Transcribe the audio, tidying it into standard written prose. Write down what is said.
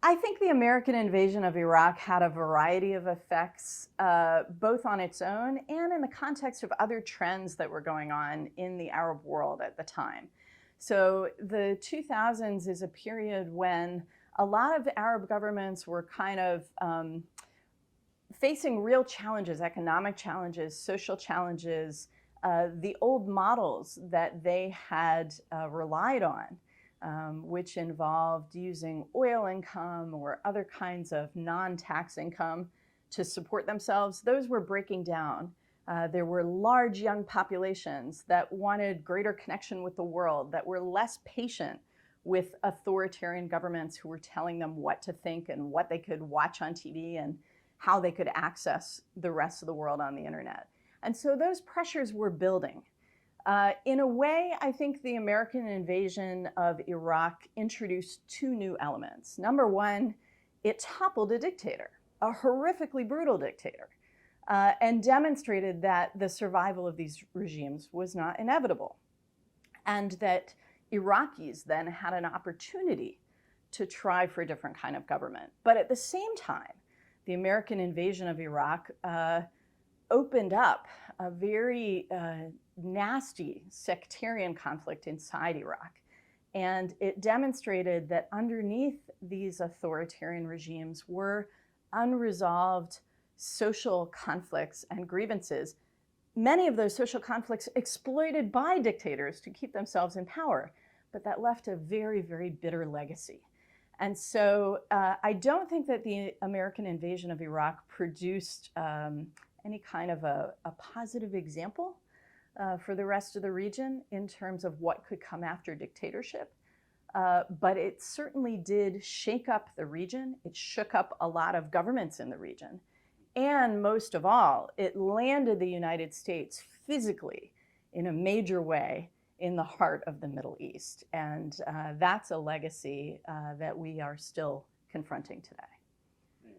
I think the American invasion of Iraq had a variety of effects, both on its own and in the context of other trends that were going on in the Arab world at the time. So the 2000s is a period when a lot of Arab governments were kind of facing real challenges, economic challenges, social challenges, the old models that they had relied on, which involved using oil income or other kinds of non-tax income to support themselves, those were breaking down. There were large young populations that wanted greater connection with the world, that were less patient with authoritarian governments who were telling them what to think and what they could watch on TV and how they could access the rest of the world on the internet. And so those pressures were building. In a way, I think the American invasion of Iraq introduced two new elements. Number one, it toppled a dictator, a horrifically brutal dictator, and demonstrated that the survival of these regimes was not inevitable, and that Iraqis then had an opportunity to try for a different kind of government. But at the same time, the American invasion of Iraq opened up a very nasty sectarian conflict inside Iraq. And it demonstrated that underneath these authoritarian regimes were unresolved social conflicts and grievances, many of those social conflicts exploited by dictators to keep themselves in power, but that left a very, very bitter legacy. And so I don't think that the American invasion of Iraq produced any kind of a positive example for the rest of the region in terms of what could come after dictatorship. But it certainly did shake up the region. It shook up a lot of governments in the region. And most of all, it landed the United States physically in a major way in the heart of the Middle East. And that's a legacy that we are still confronting today.